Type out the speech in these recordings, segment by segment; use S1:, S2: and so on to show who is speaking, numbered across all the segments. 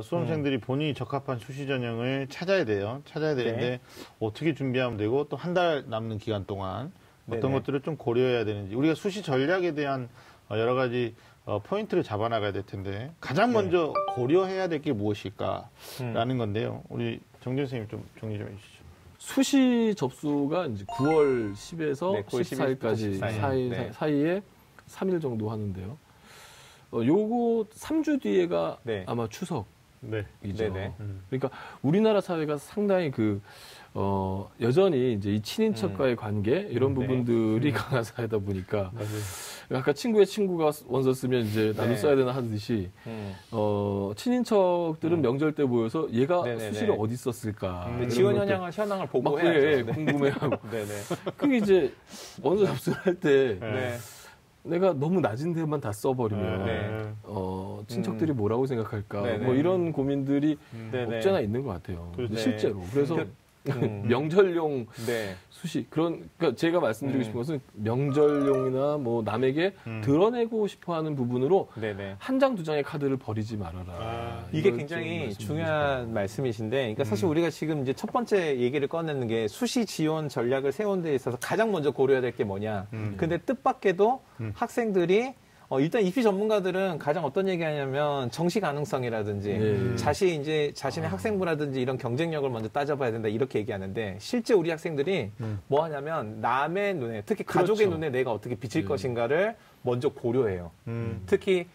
S1: 수험생들이 본인이 적합한 수시 전형을 찾아야 돼요. 찾아야 되는데 어떻게 준비하면 되고 또 한 달 남는 기간 동안 어떤 것들을 좀 고려해야 되는지 우리가 수시 전략에 대한 여러 가지 포인트를 잡아나가야 될 텐데 가장 먼저 고려해야 될 게 무엇일까라는 건데요. 우리 정준 선생님 좀 정리 좀 해주시죠.
S2: 수시 접수가 이제 9월 10에서 14일까지 사이에 3일 정도 하는데요. 요거 3주 뒤에가 아마 추석이죠. 그러니까 우리나라 사회가 상당히 여전히 이제 이 친인척과의 관계 이런 부분들이 강한 사회다 보니까 아까 친구의 친구가 원서 쓰면 이제 나도 써야 되나 하듯이 친인척들은 명절 때 모여서 얘가 수시를 어디 썼을까
S3: 지원 현황을 보고 해야죠.
S2: 궁금해하고 그게 이제 원서 접수를 할 때 내가 너무 낮은 데만 다 써버리면 친척들이 뭐라고 생각할까 뭐 이런 고민들이 없잖아 있는 것 같아요. 실제로 그래서 명절용 수시 그러니까 제가 말씀드리고 싶은 것은 명절용이나 뭐 남에게 드러내고 싶어하는 부분으로 한 장 두 장의 카드를 버리지 말아라.
S3: 이게 굉장히 중요한 말씀이신데, 그러니까 사실 우리가 지금 이제 첫 번째 얘기를 꺼내는 게 수시 지원 전략을 세운 데 있어서 가장 먼저 고려해야 될 게 뭐냐. 근데 뜻밖에도 학생들이 일단 입시 전문가들은 가장 어떤 얘기 하냐면 정시 가능성이라든지 자신의 학생부라든지 이런 경쟁력을 먼저 따져봐야 된다 이렇게 얘기하는데 실제 우리 학생들이 뭐 하냐면 남의 눈에 특히 가족의 눈에 내가 어떻게 비칠 것인가를 먼저 고려해요. 특히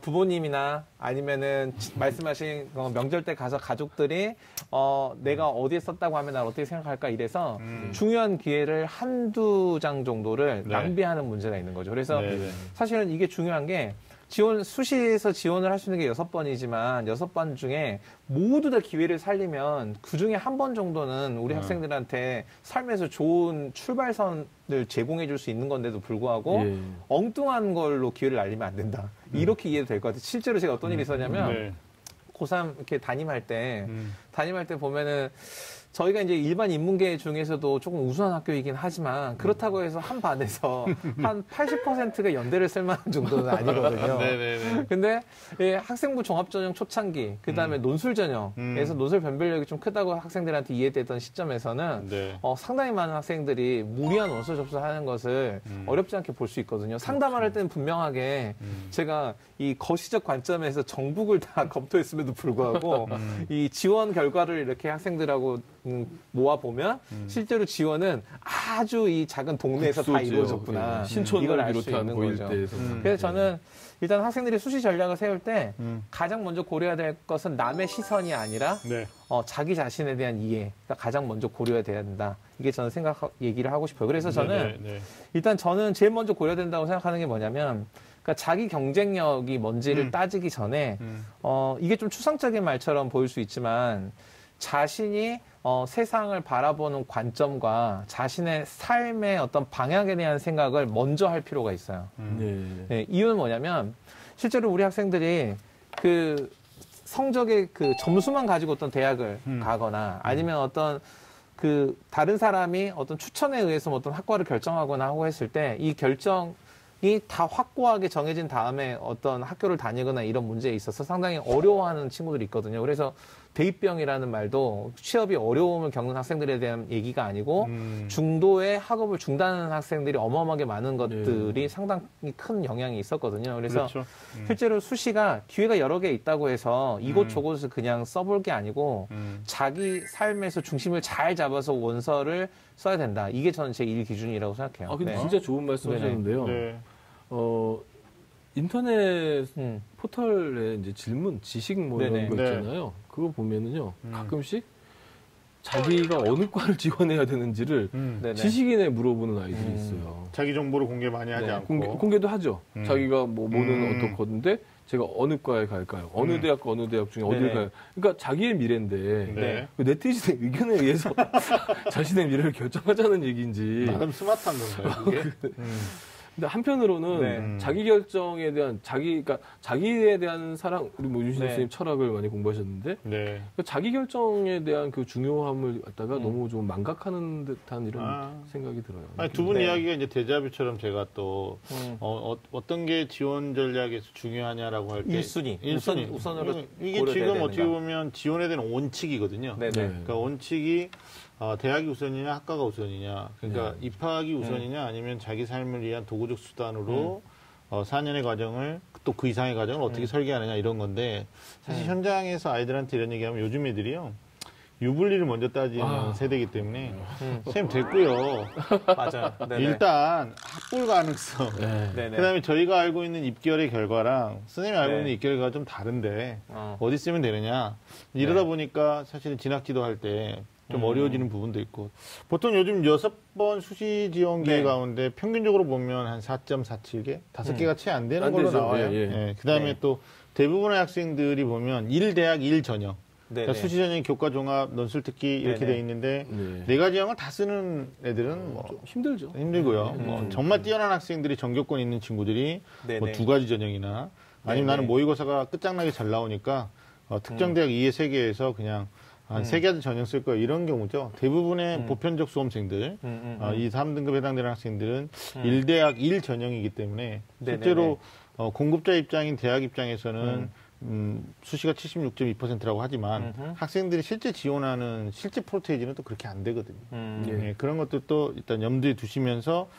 S3: 부모님이나 아니면은 말씀하신 명절 때 가서 가족들이 내가 어디에 썼다고 하면 날 어떻게 생각할까 이래서 중요한 기회를 한두 장 정도를 낭비하는 문제가 있는 거죠. 그래서 사실은 이게 중요한 게 수시에서 지원을 할 수 있는 게 6번이지만 6번 중에 모두 다 기회를 살리면 그 중에 한 번 정도는 우리 학생들한테 삶에서 좋은 출발선을 제공해 줄 수 있는 건데도 불구하고 엉뚱한 걸로 기회를 날리면 안 된다. 이렇게 이해도 될 것 같아요. 실제로 제가 어떤 일이 있었냐면 고3 이렇게 담임할 때 보면은 저희가 이제 일반 인문계 중에서도 조금 우수한 학교이긴 하지만 그렇다고 해서 한 반에서 한 80%가 연대를 쓸 만한 정도는 아니거든요. 근데 학생부 종합전형 초창기, 그 다음에 논술 전형에서 논술 변별력이 좀 크다고 학생들한테 이해됐던 시점에서는 상당히 많은 학생들이 무리한 원서 접수하는 것을 어렵지 않게 볼 수 있거든요. 상담을 할 때는 분명하게 제가 이 거시적 관점에서 정북을 다 검토했음에도 불구하고 이 지원 결과를 이렇게 학생들하고 모아보면 실제로 지원은 아주 이 작은 동네에서 다 이루어졌구나.
S2: 신촌을 비롯한 고일대에서.
S3: 그래서 저는 일단 학생들이 수시 전략을 세울 때 가장 먼저 고려해야 될 것은 남의 시선이 아니라 자기 자신에 대한 이해가 가장 먼저 고려해야 된다. 이게 저는 얘기를 하고 싶어요. 그래서 저는 일단 저는 제일 먼저 고려해야 된다고 생각하는 게 뭐냐면 그러니까 자기 경쟁력이 뭔지를 따지기 전에 이게 좀 추상적인 말처럼 보일 수 있지만 자신이 세상을 바라보는 관점과 자신의 삶의 어떤 방향에 대한 생각을 먼저 할 필요가 있어요. 이유는 뭐냐면 실제로 우리 학생들이 그 성적의 그 점수만 가지고 어떤 대학을 가거나 아니면 어떤 그 다른 사람이 어떤 추천에 의해서 어떤 학과를 결정하거나 하고 했을 때 이 결정이 다 확고하게 정해진 다음에 어떤 학교를 다니거나 이런 문제에 있어서 상당히 어려워하는 친구들이 있거든요. 그래서 대입병이라는 말도 취업이 어려움을 겪는 학생들에 대한 얘기가 아니고 중도의 학업을 중단하는 학생들이 어마어마하게 많은 것들이 상당히 큰 영향이 있었거든요. 그래서 실제로 수시가 기회가 여러 개 있다고 해서 이곳저곳을 그냥 써볼 게 아니고 자기 삶에서 중심을 잘 잡아서 원서를 써야 된다. 이게 저는 제 일 기준이라고 생각해요.
S2: 근데 진짜 좋은 말씀 하셨는데요. 인터넷 포털에 이제 질문, 지식 뭐 이런 거 있잖아요. 그거 보면은요, 가끔씩 자기가 어느 과를 지원해야 되는지를 지식인에 물어보는 아이들이 있어요.
S1: 자기 정보를 공개 많이 하지 않고.
S2: 공개도 하죠. 자기가 뭐는 어떻거든데 제가 어느 과에 갈까요? 어느 대학과 어느 대학 중에 어딜 가요? 그러니까 자기의 미래인데 그 네티즌의 의견에 의해서 자신의 미래를 결정하자는 얘기인지.
S1: 나름 스마트한 건가요, 그게?
S2: 근데 한편으로는 자기 결정에 대한 그러니까 자기에 대한 사랑, 우리 뭐 유신 선생님 철학을 많이 공부하셨는데 그러니까 자기 결정에 대한 그 중요함을 갖다가 너무 좀 망각하는 듯한 이런 생각이 들어요.
S1: 아니, 두 분 이야기가 이제 데자뷰처럼 제가 또 어떤 게 지원 전략에서 중요하냐라고 할 때
S3: 1순위 우선으로
S1: 이게 지금 어떻게 보면 지원에 대한 원칙이거든요. 그러니까 원칙이 대학이 우선이냐 학과가 우선이냐, 그러니까 입학이 우선이냐 아니면 자기 삶을 위한 도구적 수단으로 4년의 과정을 또 그 이상의 과정을 어떻게 설계하느냐 이런 건데, 사실 현장에서 아이들한테 이런 얘기하면 요즘 애들이요 유불리를 먼저 따지는 세대이기 때문에 선생님 됐고요.
S3: 맞아요.
S1: 일단 학불 가능성, 그다음에 저희가 알고 있는 입결의 결과랑 선생님이 알고 있는 입결의 결과가 좀 다른데 어디 쓰면 되느냐, 이러다 보니까 사실은 진학지도 할 때 좀 어려워지는 부분도 있고, 보통 요즘 6번 수시 지원 기회 가운데 평균적으로 보면 한 4.47개, 5개가 채 안 되는 걸로 나와요. 그다음에 또 대부분의 학생들이 보면 1대학 1전형, 그러니까 수시 전형, 교과 종합, 논술 특기 이렇게 돼 있는데 4가지 형을 다 쓰는 애들은 뭐
S2: 좀 힘들죠.
S1: 힘들고요. 뭐 정말 뛰어난 학생들이 전교권 있는 친구들이 뭐 2가지 전형이나 아니면 나는 모의고사가 끝장나게 잘 나오니까 특정 대학 2에 3개에서 그냥 한 3가지 전형 쓸 거예요. 이런 경우죠. 대부분의 보편적 수험생들, 이 3등급 해당되는 학생들은 1대학 1전형이기 때문에 실제로 공급자 입장인 대학 입장에서는 수시가 76.2%라고 하지만 학생들이 실제 지원하는 실제 프로테이지는 또 그렇게 안 되거든요. 그런 것도 또 일단 염두에 두시면서